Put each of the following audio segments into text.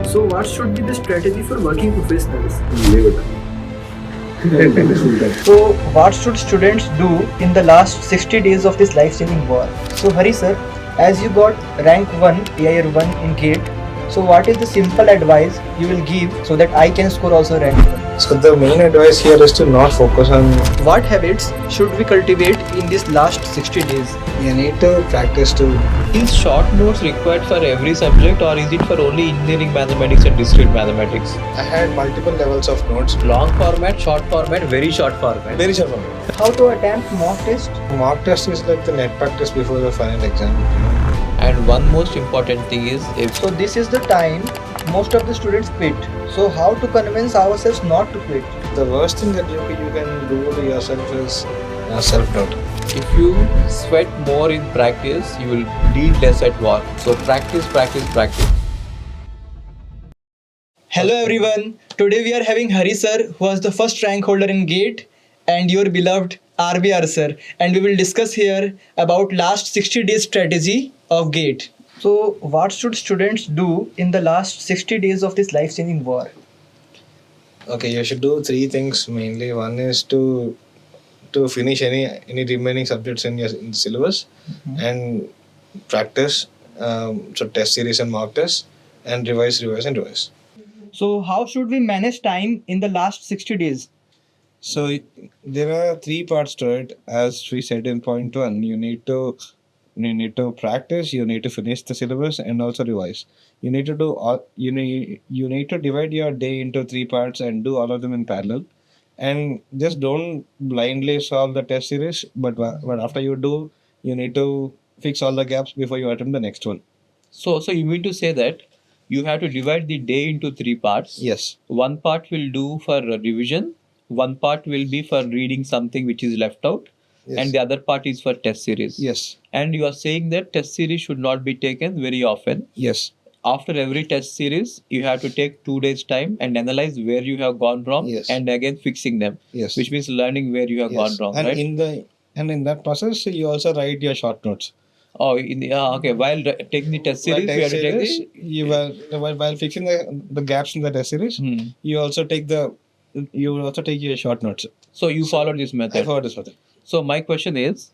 So, what should be the strategy for working professionals? So, what should students do in the last 60 days of this life-changing war? So, Hari sir, as you got rank 1, AIR 1 in GATE, so what is the simple advice you will give so that I can score also rank 1? So the main advice here is to not focus on. What habits should we cultivate in this last 60 days? You need to practice to. Is short notes required for every subject or is it for only engineering mathematics and discrete mathematics? I had multiple levels of notes. Long format, short format, very short format. Very short format. How to attempt mock test? Mock test is like the net practice before the final exam. And one most important thing is if So, this is the time most of the students quit. So, how to convince ourselves not to quit? The worst thing that you can do to yourself is self-doubt. if you sweat more in practice, you will bleed less at war. So practice, practice, practice. Hello everyone. Today we are having Hari sir, who was the first rank holder in GATE, and your beloved RBR sir, and we will discuss here about last 60 days strategy of GATE. So, what should students do in the last 60 days of this life-changing war? Okay, you should do three things mainly. One is to finish any remaining subjects in the syllabus, and practice. So test series and mock tests, and revise. So, how should we manage time in the last 60 days? So there are three parts to it. As we said in point one, you need to practice, you need to finish the syllabus, and also revise. You need to do all, you need to divide your day into three parts and do all of them in parallel. And just don't blindly solve the test series, but after you do, you need to fix all the gaps before you attempt the next one. So you mean to say that you have to divide the day into three parts. Yes. One part will do for revision, one part will be for reading something which is left out, Yes. and the other part is for test series. Yes. And you are saying that test series should not be taken very often. Yes. After every test series, you have to take 2 days time and analyze where you have gone wrong, Yes. and again fixing them. Yes. Which means learning where you have gone Yes. wrong, And right? in that process, you also write your short notes. Oh, okay. While taking the test series, While you have to take series, while fixing the gaps in the test series, Hmm. you also take your short notes. So you follow this I method. follow this method. So my question is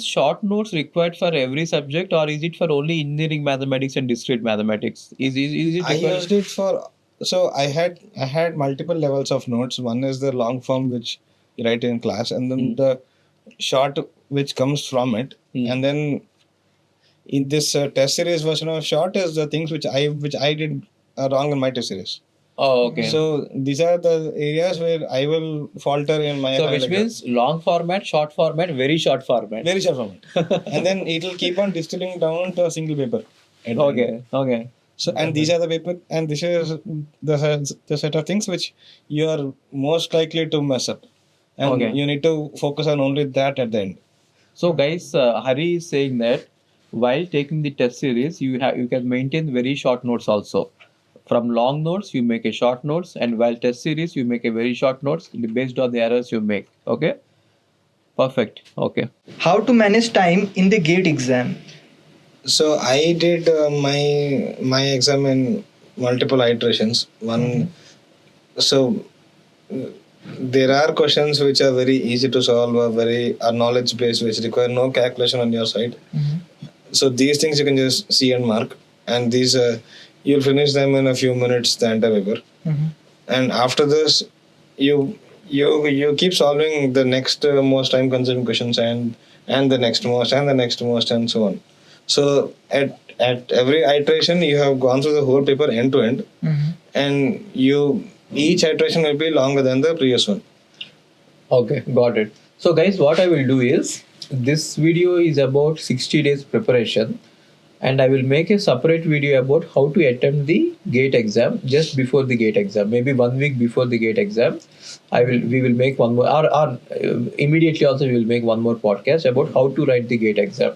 short notes required for every subject or is it for only engineering mathematics and discrete mathematics? Is it I required? used it for. So I had multiple levels of notes. One is the long form which you write in class, and then the short which comes from it, and then in this test series version of short is the things which I did wrong in my test series. Oh, okay. So these are the areas where I will falter in my. So final which exam. means long format, short format, very short format. Very short format, and then it will keep on distilling down to a single paper. at the end. Okay, okay. So and these are the paper, and this is the set of things which you are most likely to mess up, and Okay. you need to focus on only that at the end. So guys, Hari is saying that while taking the test series, you can maintain very short notes also. From long notes, you make a short notes, and while test series, you make a very short notes based on the errors you make. Okay, perfect. Okay. How to manage time in the GATE exam? So I did my exam in multiple iterations. So there are questions which are very easy to solve, are knowledge based, which require no calculation on your side. So these things you can just see and mark, and these you'll finish them in a few minutes, the entire paper. And after this, you keep solving the next most time consuming questions, and the next most, and the next most, and so on. So at every iteration, you have gone through the whole paper end to end, and each iteration will be longer than the previous one. Okay, got it. So guys, what I will do is this video is about 60 days preparation, and I will make a separate video about how to attempt the GATE exam just before the GATE exam, maybe 1 week before the GATE exam. We will make one more, or immediately also we will make one more podcast about how to write the GATE exam,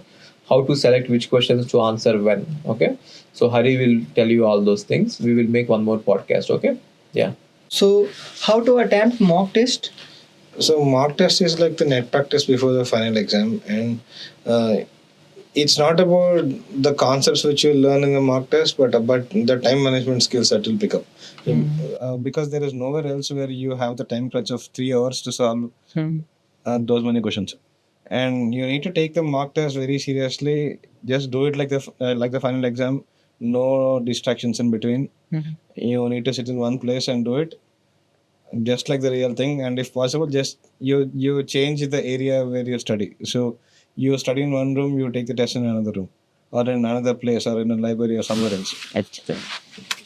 how to select which questions to answer when. Okay, so Hari will tell you all those things. We will make one more podcast. Okay, yeah. So, how to attempt mock test? So mock test is like the net practice before the final exam, and it's not about the concepts which you learn in the mock test, but the time management skills that you'll pick up. Because there is nowhere else where you have the time crunch of 3 hours to solve those many questions, and you need to take the mock test very seriously. Just do it like the final exam. No distractions in between. You need to sit in one place and do it just like the real thing. And if possible, just you change the area where you study. So you study in one room, you take the test in another room, or in another place, or in a library, or somewhere else.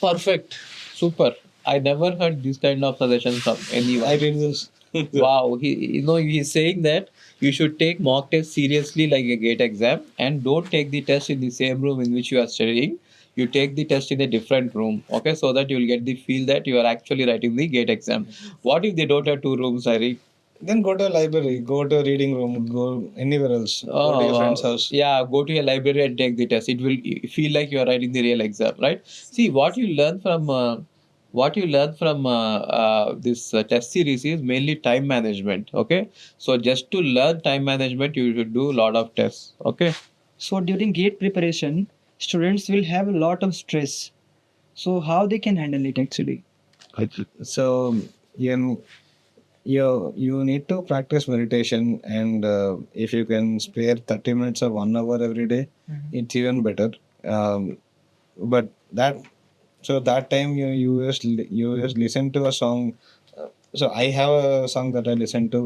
Perfect. Super. I never heard this kind of suggestions from anyone. I did this. Wow. He's saying that you should take mock test seriously like a gate exam, and don't take the test in the same room in which you are studying. You take the test in a different room, okay, so that you'll get the feel that you are actually writing the gate exam. What if they don't have two rooms, Hari? Then go to a library, go to a reading room, go anywhere else. Go to your friend's house. Yeah, go to a library and take the test. It will feel like you are writing the real exam, right? See, what you learn from this test series is mainly time management. Okay, so just to learn time management, you should do a lot of tests. Okay. So during gate preparation, students will have a lot of stress. So how they can handle it actually? So you need to practice meditation, and if you can spare 30 minutes or 1 hour every day, it's even better. But that time you just listen to a song. So I have a song that I listen to,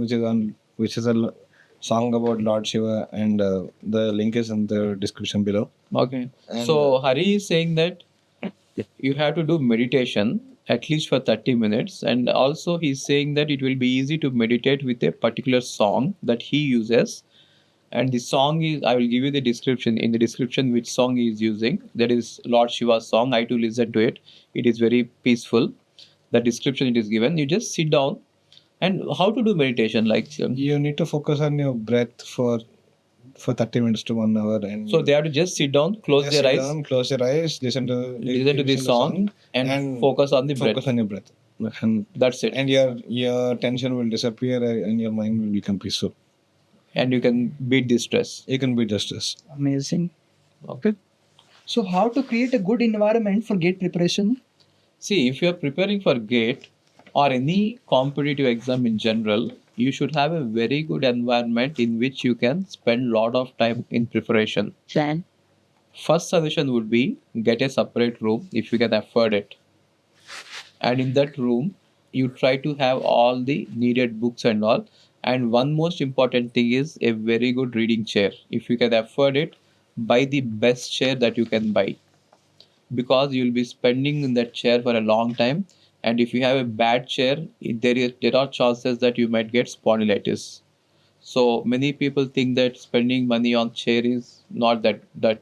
which is a song about Lord Shiva, and the link is in the description below. Okay. And, So Hari is saying that you have to do meditation at least for 30 minutes, and also he's saying that it will be easy to meditate with a particular song that he uses. And the song is, I will give you the description, in the description which song he is using. That is Lord Shiva's song. I too listen to it. It is very peaceful. The description it is given. You just sit down. And how to do meditation? Like you need to focus on your breath for 30 minutes to 1 hour, and so they have to just sit down, close just their sit eyes, down, close your eyes, listen to the song, and focus on the focus breath. on your breath, and That's it. and your tension will disappear, and your mind will become peaceful. And you can beat the stress. You can beat the stress. Amazing. Okay. So how to create a good environment for gate preparation? See, if you are preparing for GATE or any competitive exam in general, you should have a very good environment in which you can spend a lot of time in preparation. Plan. First suggestion would be get a separate room if you can afford it. And in that room, you try to have all the needed books and all. And one most important thing is a very good reading chair. If you can afford it, buy the best chair that you can buy, because you'll be spending in that chair for a long time. And if you have a bad chair, there are chances that you might get spondylitis. So many people think that spending money on chair is not that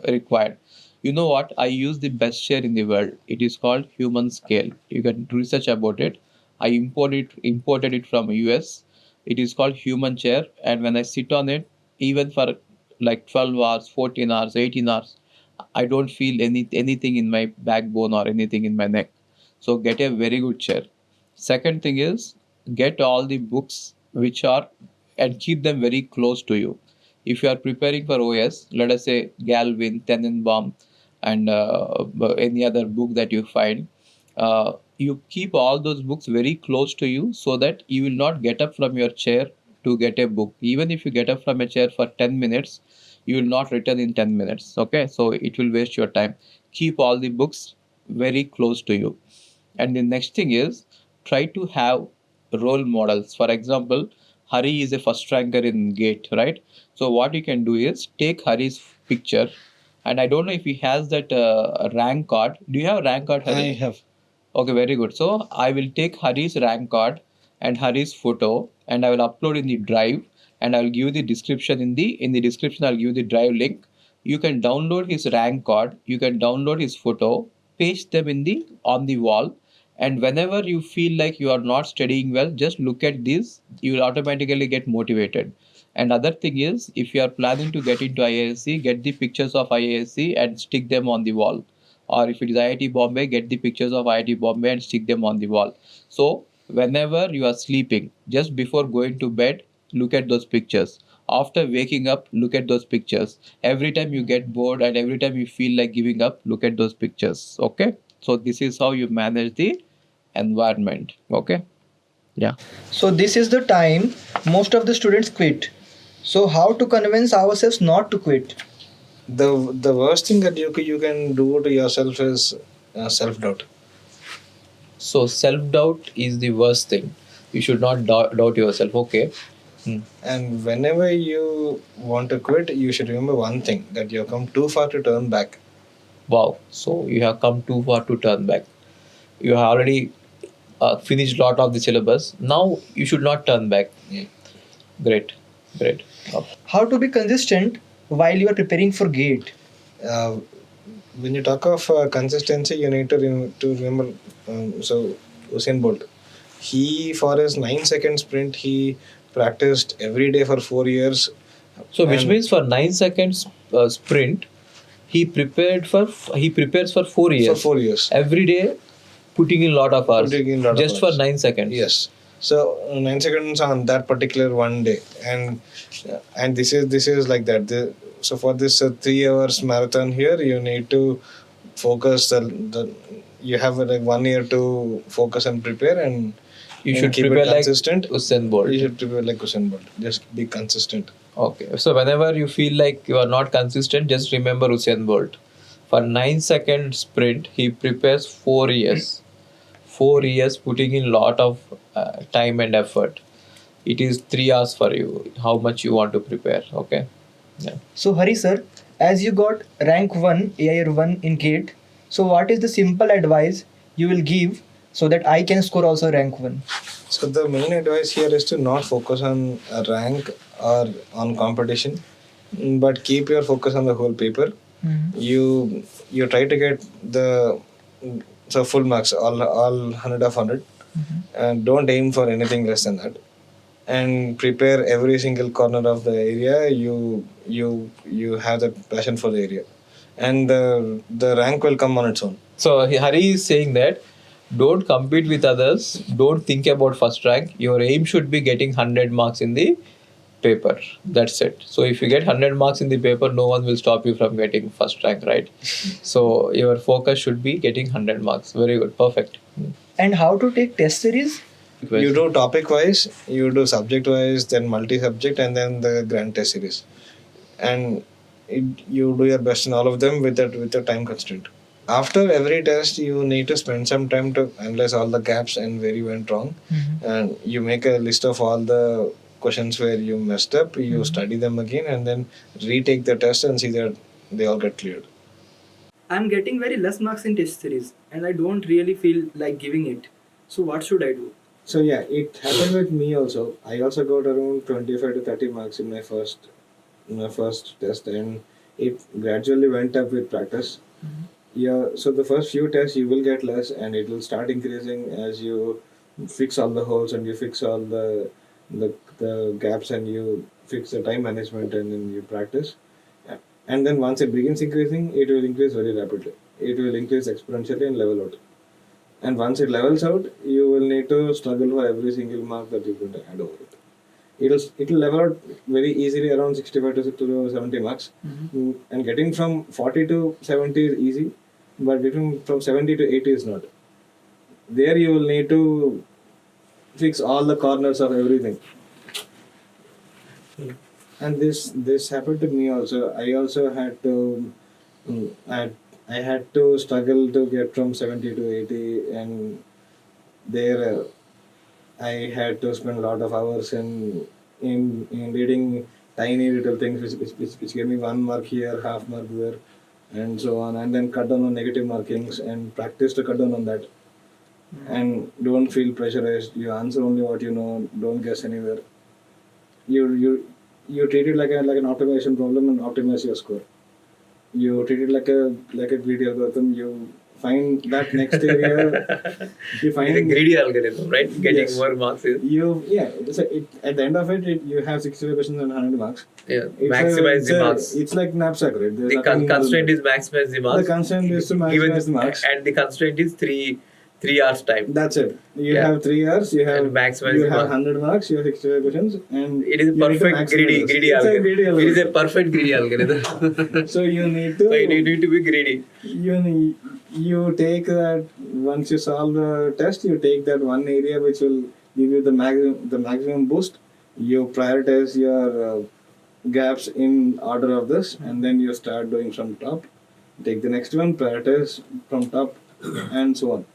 required. You know what? I use the best chair in the world. It is called Human Scale. You can research about it. I imported it from US. It is called Human Chair, and when I sit on it, even for like 12 hours, 14 hours, 18 hours, I don't feel anything in my backbone or anything in my neck. So get a very good chair. Second thing is get all the books which are, and keep them very close to you. If you are preparing for OS, let us say Galvin, Tenenbaum, and any other book that you find, you keep all those books very close to you so that you will not get up from your chair to get a book. Even if you get up from a chair for 10 minutes, you will not return in 10 minutes. Okay, so it will waste your time. Keep all the books very close to you. And the next thing is try to have role models. For example, Hari is a first ranker in GATE, right? So what you can do is take Hari's picture, and I don't know if he has that rank card. Do you have a rank card, Hari? I have. Okay, very good. So I will take Hari's rank card and Hari's photo, and I will upload in the drive, and I will give you the description in the description. I'll give you the drive link. You can download his rank card. You can download his photo, paste them on the wall, and whenever you feel like you are not studying well, just look at this. You will automatically get motivated. And other thing is, if you are planning to get into IISc, get the pictures of IISc and stick them on the wall. Or if it is IIT Bombay, get the pictures of IIT Bombay and stick them on the wall. So whenever you are sleeping, just before going to bed, look at those pictures. After waking up, look at those pictures. Every time you get bored and every time you feel like giving up, look at those pictures. Okay. So this is how you manage the environment. Okay. Yeah. So this is the time most of the students quit. So how to convince ourselves not to quit? The worst thing that you can do to yourself is self doubt. So self doubt is the worst thing. You should not doubt yourself. Okay. And whenever you want to quit, you should remember one thing, that you have come too far to turn back. Wow. So you have come too far to turn back. You have already finished lot of the syllabus. Now you should not turn back. Yeah. Great. Great. How to be consistent while you are preparing for GATE? When you talk of consistency, you need to remember. So Usain Bolt, he for his 9-second sprint, he practiced every day for 4 years. So which And means for 9 seconds sprint, he prepares for 4 years. for 4 years. Every day, putting in lot of hours. Putting in lot of just for hours. 9 seconds. Yes. So 9 seconds on that particular one day, and this is like that. So for this 3 hours marathon here, you need to focus. You have like 1 year to focus and prepare, and You should keep prepare it like consistent. Usain Bolt. You should prepare like Usain Bolt. Just be consistent. Okay. So whenever you feel like you are not consistent, just remember Usain Bolt. For 9-second sprint, he prepares 4 years. 4 years putting in lot of time and effort. It is 3 hours for you. How much you want to prepare. Okay. Yeah. So Hari sir, as you got rank 1, AIR 1 in GATE, so what is the simple advice you will give so that I can score also rank 1? So the main advice here is to not focus on a rank or on competition, but keep your focus on the whole paper. You try to get the full marks, all 100 of 100, and don't aim for anything less than that. And prepare every single corner of the area. You have the passion for the area, and the rank will come on its own. So Hari is saying that don't compete with others. Don't think about first rank. Your aim should be getting 100 marks in the paper. That's it. So if you get 100 marks in the paper, no one will stop you from getting first rank, right? So your focus should be getting 100 marks. Very good. Perfect. And how to take test series? You do topic wise, you do subject wise, then multi subject, and then the grand test series, and you do your best in all of them with the time constraint. After every test, you need to spend some time to analyze all the gaps and where you went wrong, and you make a list of all the questions where you messed up. You study them again, and then retake the test and see that they all get cleared. I'm getting very less marks in test series and I don't really feel like giving it. So what should I do? So yeah, it happened with me also. I also got around 25 to 30 marks in my first test, and it gradually went up with practice. Yeah, so the first few tests you will get less, and it will start increasing as you fix all the holes and you fix all the gaps, and you fix the time management, and then you practice. Yeah. And then once it begins increasing, it will increase very rapidly. It will increase exponentially and level out. And once it levels out, you will need to struggle for every single mark that you're going to add over it. It will level out very easily around 65 to 70 marks. And getting from 40 to 70 is easy, but getting from 70 to 80 is not. There you will need to fix all the corners of everything. And this happened to me also. I also had to I had to struggle to get from 70 to 80, and there I had to spend a lot of hours in reading tiny little things which gave me 1 mark here, half mark there, and so on, and then cut down on negative markings and practice to cut down on that. And don't feel pressurized. You answer only what you know. Don't guess anywhere. You treat it like an optimization problem and optimize your score. You treat it like a greedy algorithm. You find that next area. You find It's a greedy algorithm, right? Getting Yes. more marks is at the end of it, you have 65 questions and 100 marks. maximize the marks. It's like knapsack, right? There's The nothing more than constraint that. is maximize the marks. The constraint is to maximize the marks. And the constraint is three 3 hours time. That's it. You Yeah. have 3 hours. You have And maximize you the have mark. 100 marks. You have 65 questions, and It is a you need to perfect maximize greedy this. greedy It's a algorithm. greedy It is a algorithm. perfect greedy algorithm. So you need to So you need to be greedy. you take that once you solve the test, you take that one area which will give you the maximum boost. You prioritize your gaps in order of this, and then you start doing from top. Take the next one, prioritize from top, and so on.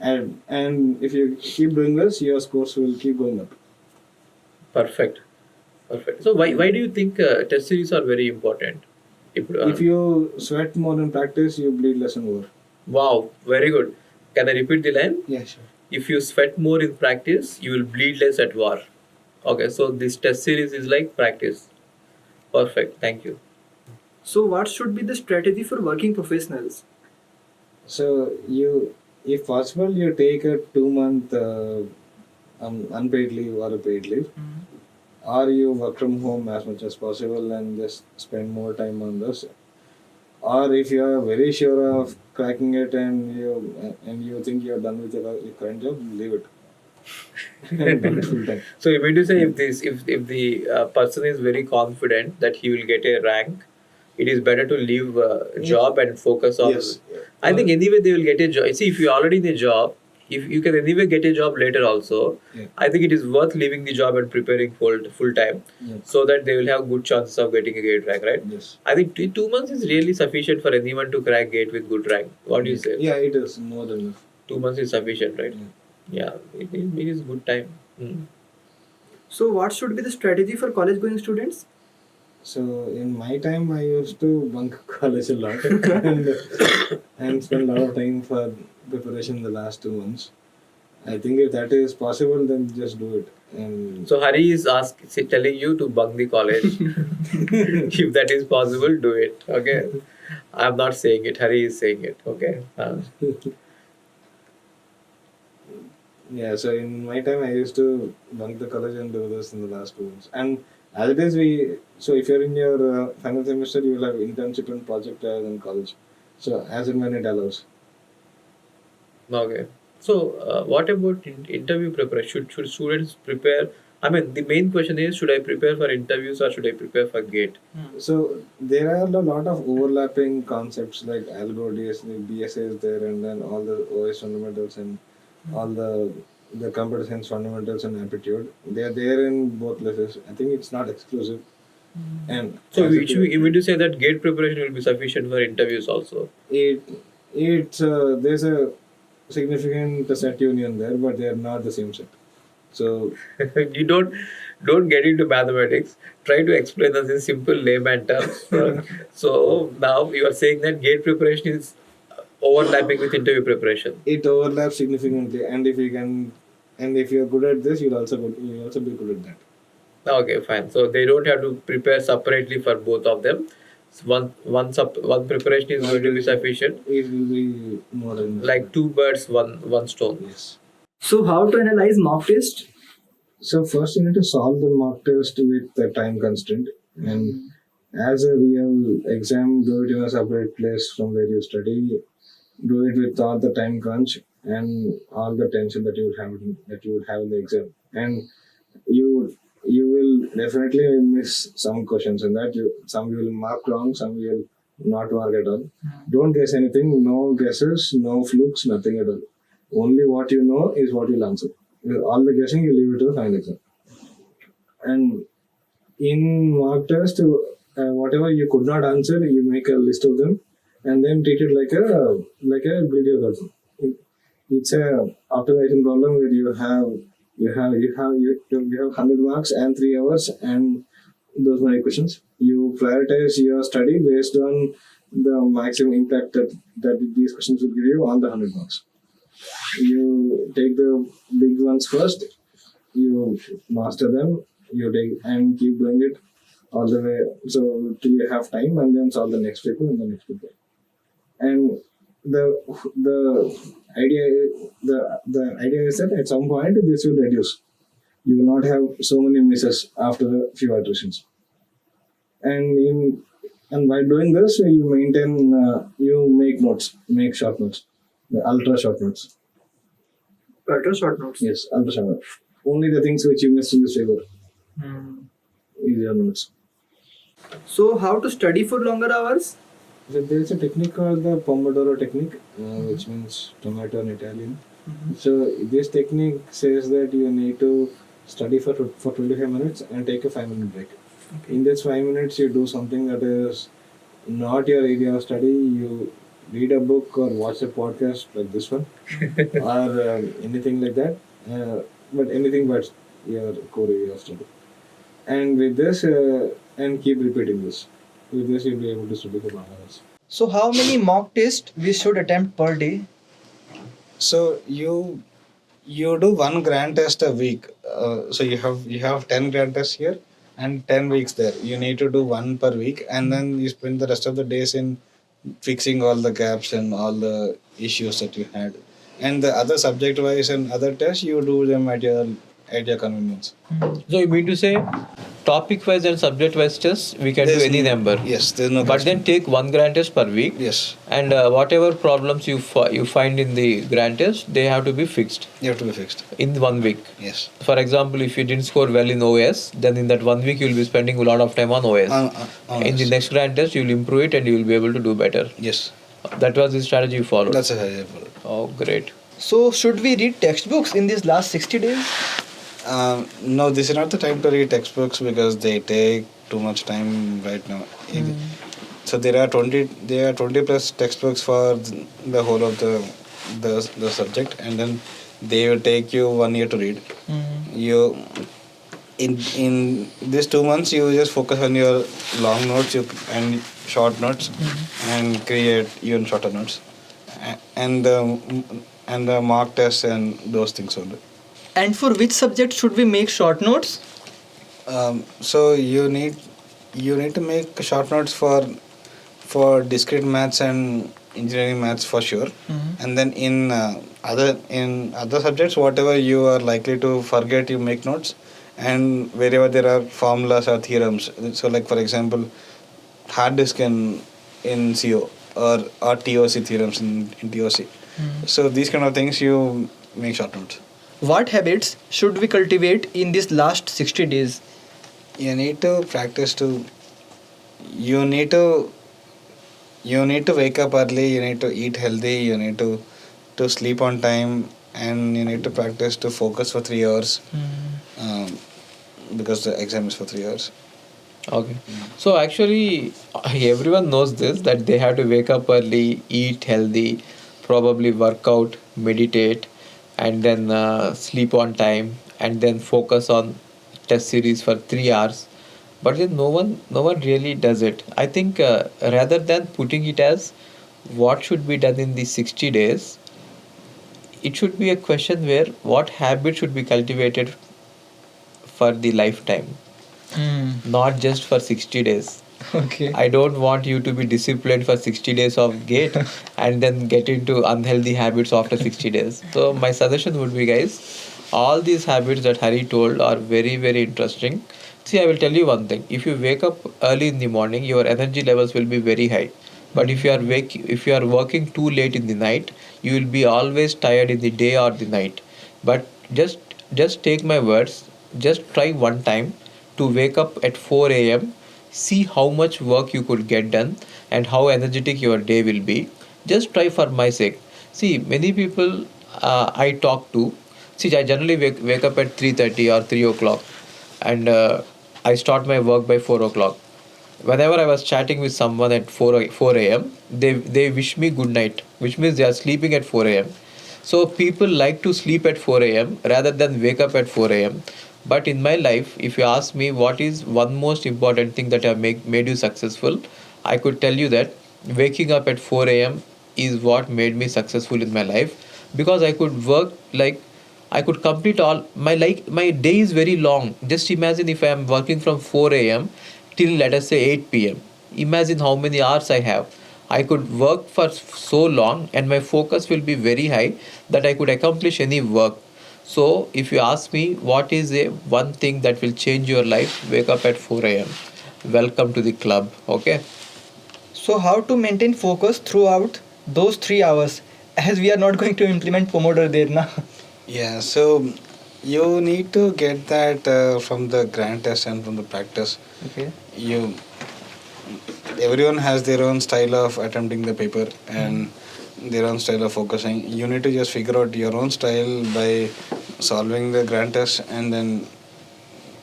And if you keep doing this, your scores will keep going up. Perfect. Perfect. So why do you think test series are very important? If you sweat more in practice, you bleed less in war. Wow, very good. Can I repeat the line? Yeah, sure. If you sweat more in practice, you will bleed less at war. Okay, so this test series is like practice. Perfect. Thank you. So, what should be the strategy for working professionals? So you, if possible, you take a 2 month unpaid leave or a paid leave, or you work from home as much as possible and just spend more time on this. Or if you are very sure of cracking it and you think you are done with your current job, leave it. And do it full time. So you mean to say if the person is very confident that he will get a rank, it is better to leave job and focus on. Yes. I think anyway they will get a job. See, if you are already in a job, if you can anyway get a job later also, Yeah. I think it is worth leaving the job and preparing full time, Yeah. so that they will have good chances of getting a great rank, right? Yes. I think 2 months is really sufficient for anyone to crack gate with good rank. What do you say? Yeah, it is more than enough. 2 months is sufficient, right? Yeah. Yeah, it is good time. So, what should be the strategy for college going students? So in my time, I used to bunk college a lot and spend a lot of time for preparation the last 2 months. I think if that is possible, then just do it. And So Hari is telling you to bunk the college. If that is possible, do it. Okay. I'm not saying it. Hari is saying it. Okay. yeah, so in my time, I used to bunk the college and do this in the last 2 months. And as it is, so if you're in your final semester, you will have internship and project in college. So as and when it allows. Okay. So what about interview preparation? Should students prepare? I mean, the main question is: should I prepare for interviews or should I prepare for GATE? So there are a lot of overlapping concepts like algo, DSA is there, and then all the OS fundamentals and all the computer science fundamentals and aptitude. They are there in both places. I think it's not exclusive. And So as you mean to say that GATE preparation will be sufficient for interviews also? it's there's a significant set union there, but they are not the same set. So You don't get into mathematics. Try to explain us in simple layman terms. So now you are saying that GATE preparation is overlapping with interview preparation. it overlaps significantly, and if you're good at this, you'll also be good at that. Okay, fine. So they don't have to prepare separately for both of them. So one preparation is going to be sufficient. It will be more than Like two birds, one stone. yes. So, how to analyze mock test? So first you need to solve the mock test with the time constraint, and as a real exam, do it in a separate place from where you study. Do it with all the time crunch and all the tension that you would have in the exam, and you will definitely miss some questions in that. Some you will mark wrong, some you will not mark at all. Don't guess anything. No guesses, no flukes, nothing at all. Only what you know is what you'll answer. With all the guessing, you leave it to the final exam. And in mock test, whatever you could not answer, you make a list of them, and then treat it like a video problem. It's a optimization problem where you have 100 marks and 3 hours and those many questions. You prioritize your study based on the maximum impact that these questions will give you on the 100 marks. You take the big ones first, you master them, you take and keep doing it all the way so till you have time, and then solve the next paper and the next paper. And the idea is that at some point this will reduce. You will not have so many misses after a few iterations. And by doing this, you make notes, make short notes, the ultra short notes. Ultra short notes. Yes, ultra short notes. Only the things which you missed in this paper is your notes. So, how to study for longer hours? So there is a technique called the Pomodoro technique, which means tomato in Italian. So this technique says that you need to study for 25 minutes and take a 5-minute break. In this 5 minutes, you do something that is not your area of study. You read a book or watch a podcast like this one, or anything like that. But anything but your core area of study. And with this, and keep repeating this. With this, you'll be able to study for long hours. So, how many mock tests we should attempt per day? So you do one grand test a week. So you have 10 grand tests here and 10 weeks there. You need to do one per week, and then you spend the rest of the days in fixing all the gaps and all the issues that you had. And the other subject wise and other tests, you do them at your convenience. So you mean to say, topic wise and subject wise tests we can do any number. Yes, there's no. But then take one grand test per week. Yes. And whatever problems you find in the grand test, they have to be fixed You have to be fixed. in 1 week. Yes. For example, if you didn't score well in OS, then in that 1 week you will be spending a lot of time on OS. In the next grand test, you will improve it and you will be able to do better. Yes. That was the strategy you followed. That's a high level. Oh, great. So, should we read textbooks in these last 60 days? No, this is not the time to read textbooks because they take too much time right now. So there are 20 plus textbooks for the whole of the subject, and then they will take you 1 year to read. You in these 2 months you just focus on your long notes and short notes and create even shorter notes and the mock tests and those things only. And for which subject should we make short notes? So you need to make short notes for discrete maths and engineering maths for sure, and then in other subjects whatever you are likely to forget, you make notes, and wherever there are formulas or theorems. So like for example, hard disk in CO or TOC theorems in TOC. So these kind of things you make short notes. What habits should we cultivate in these last 60 days? You need to practice to. You need to wake up early. You need to eat healthy. You need to sleep on time, and you need to practice to focus for 3 hours. Because the exam is for 3 hours. Okay. So actually, everyone knows this, that they have to wake up early, eat healthy, probably work out, meditate, and then sleep on time, and then focus on test series for 3 hours. But then no one really does it. I think rather than putting it as what should be done in the 60 days, it should be a question where what habit should be cultivated for the lifetime, not just for 60 days. Okay. I don't want you to be disciplined for 60 days of GATE and then get into unhealthy habits after 60 days. So my suggestion would be, guys, all these habits that Hari told are very, very interesting. See, I will tell you one thing. If you wake up early in the morning, your energy levels will be very high. But if you are working too late in the night, you will be always tired in the day or the night. But just take my words. Just try one time to wake up at 4 a.m. See how much work you could get done and how energetic your day will be. Just try for my sake. See, many people I talk to. See, I generally wake up at 3:30 or 3 o'clock, and I start my work by 4 o'clock. Whenever I was chatting with someone at 4 a.m., they wish me good night, which means they are sleeping at 4 a.m. So people like to sleep at 4 a.m. rather than wake up at 4 a.m. But in my life, if you ask me what is one most important thing that have made you successful, I could tell you that waking up at 4 a.m. is what made me successful in my life, because I could work like I could complete all my my day is very long. Just imagine if I am working from 4 a.m. till let us say 8 p.m. Imagine how many hours I have. I could work for so long and my focus will be very high that I could accomplish any work. So if you ask me what is one thing that will change your life, wake up at 4 a.m. Welcome to the club. Okay. So, how to maintain focus throughout those 3 hours, as we are not going to implement Pomodoro there now? Yeah, so you need to get that from the grand test and from the practice. Okay. You Everyone has their own style of attempting the paper and their own style of focusing. You need to just figure out your own style by solving the grand test and then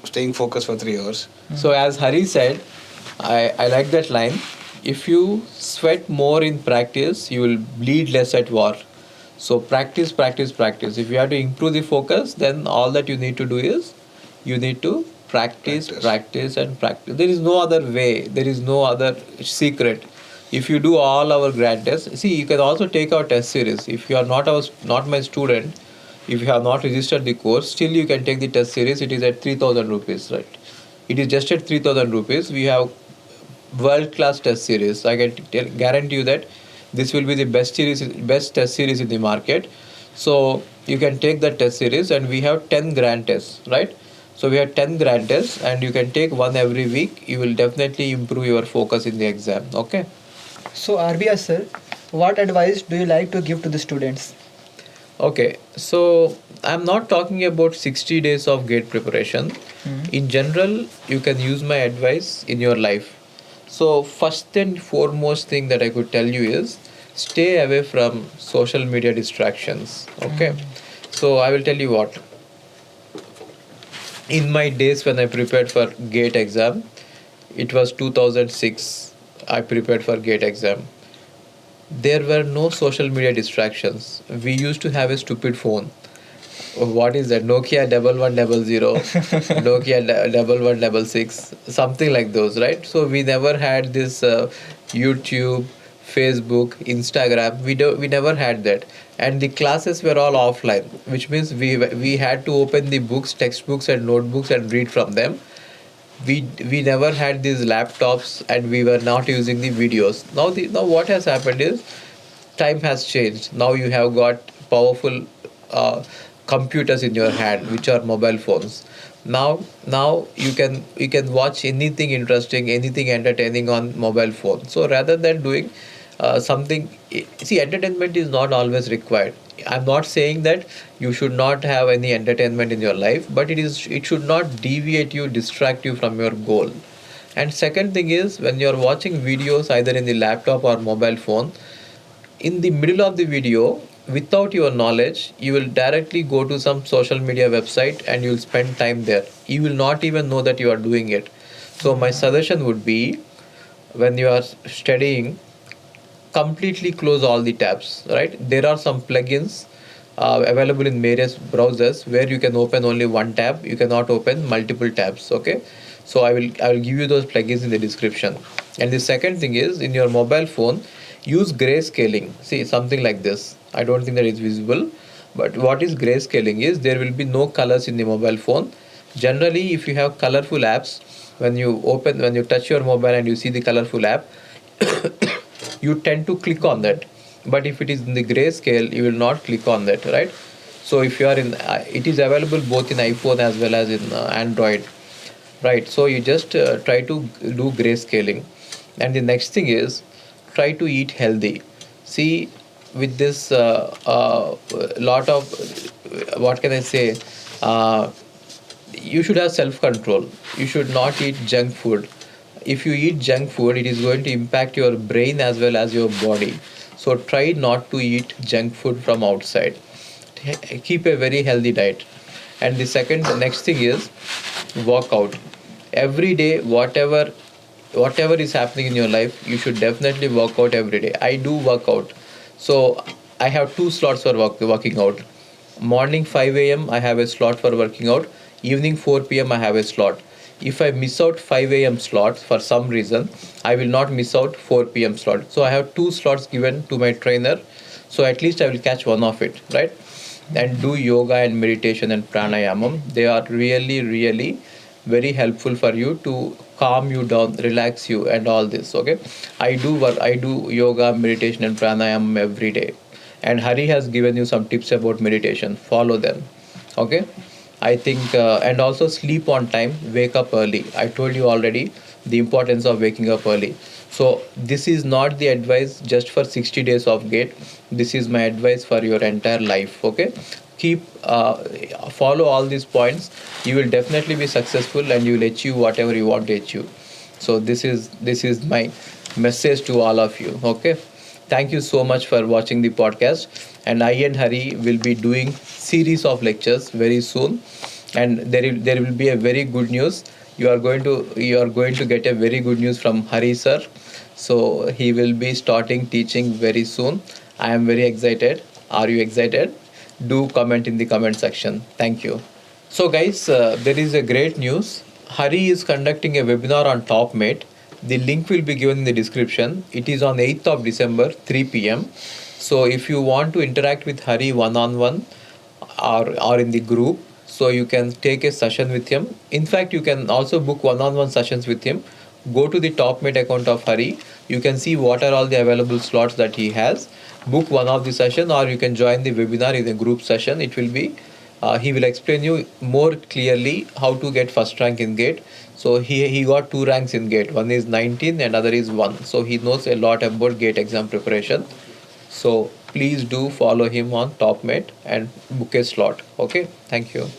staying focused for 3 hours. So as Hari said, I like that line. If you sweat more in practice, you will bleed less at war. So practice, practice, practice. If you have to improve the focus, then all that you need to do is you need to practice, Practice. practice, and practice. There is no other way. There is no other secret. If you do all our grad tests, see, you can also take our test series. If you are not my student, if you have not registered the course, still you can take the test series. It is at 3,000 rupees, right? It is just at 3,000 rupees. We have world class test series. I can guarantee you that this will be the best test series in the market. So you can take the test series, and we have 10 grand tests, right? So we have 10 grand tests, and you can take one every week. You will definitely improve your focus in the exam. Okay. So RBR sir, what advice do you like to give to the students? Okay, so I'm not talking about 60 days of gate preparation. In general, you can use my advice in your life. So, first and foremost thing that I could tell you is stay away from social media distractions. Okay, so I will tell you what. In my days when I prepared for gate exam, it was 2006. I prepared for gate exam. There were no social media distractions. We used to have a stupid phone. What is that? Nokia 1100, Nokia 1166, something like those, right? So we never had this YouTube, Facebook, Instagram. We never had that, and the classes were all offline, which means we had to open the books, textbooks, and notebooks and read from them. We never had these laptops, and we were not using the videos. Now what has happened is time has changed. Now you have got powerful computers in your hand, which are mobile phones. Now you can watch anything interesting, anything entertaining on mobile phone. So rather than doing something, see, entertainment is not always required. I'm not saying that you should not have any entertainment in your life, but it should not deviate you, distract you from your goal. And second thing is, when you're watching videos either in the laptop or mobile phone, in the middle of the video, without your knowledge, you will directly go to some social media website and you will spend time there. You will not even know that you are doing it. So my suggestion would be, when you are studying, completely close all the tabs, right? There are some plugins available in various browsers where you can open only one tab. You cannot open multiple tabs. Okay, so I will give you those plugins in the description. And the second thing is, in your mobile phone, use grayscaling. See, something like this. I don't think that it's visible, but what is grayscaling is, there will be no colors in the mobile phone. Generally, if you have colorful apps, when you touch your mobile and you see the colorful app, you tend to click on that. But if it is in the grayscale, you will not click on that, right? So if you are in it is available both in iPhone as well as in Android, right? So you just try to do grayscaling. And the next thing is, try to eat healthy. See, with this lot of what can I say, uh, you should have self control. You should not eat junk food. If you eat junk food, it is going to impact your brain as well as your body. So try not to eat junk food from outside. Keep a very healthy diet. And the next thing is, work out every day. Whatever is happening in your life, you should definitely work out every day. I do work out. So I have two slots for working out. Morning 5 a.m. I have a slot for working out. Evening 4 p.m. I have a slot. If I miss out 5 a.m. slot for some reason, I will not miss out 4 p.m. slot. So I have two slots given to my trainer. So at least I will catch one of it, right? And do yoga and meditation and pranayamam. They are really, really very helpful for you to calm you down, relax you, and all this. Okay, I do yoga, meditation, and pranayamam every day. And Hari has given you some tips about meditation. Follow them. Okay, I think, and also sleep on time, wake up early. I told you already the importance of waking up early. So this is not the advice just for 60 days of gate. This is my advice for your entire life. Okay, keep follow all these points, you will definitely be successful and you will achieve whatever you want to achieve. So this is my message to all of you. Okay, thank you so much for watching the podcast, and I and Hari will be doing series of lectures very soon, and there will be a very good news. You are going to get a very good news from Hari sir. So he will be starting teaching very soon. I am very excited. Are you excited? Do comment in the comment section. Thank you. So guys, there is a great news. Hari is conducting a webinar on TopMate. The link will be given in the description. It is on 8th of December, 3 p.m. So if you want to interact with Hari one-on-one or in the group, so you can take a session with him. In fact, you can also book one-on-one sessions with him. Go to the TopMate account of Hari. You can see what are all the available slots that he has. Book one of the session, or you can join the webinar in a group session. It will be he will explain you more clearly how to get first rank in GATE. So he got 2 ranks in GATE. One is 19 and other is 1. So he knows a lot about GATE exam preparation. So please do follow him on TopMate and book a slot. Okay, thank you.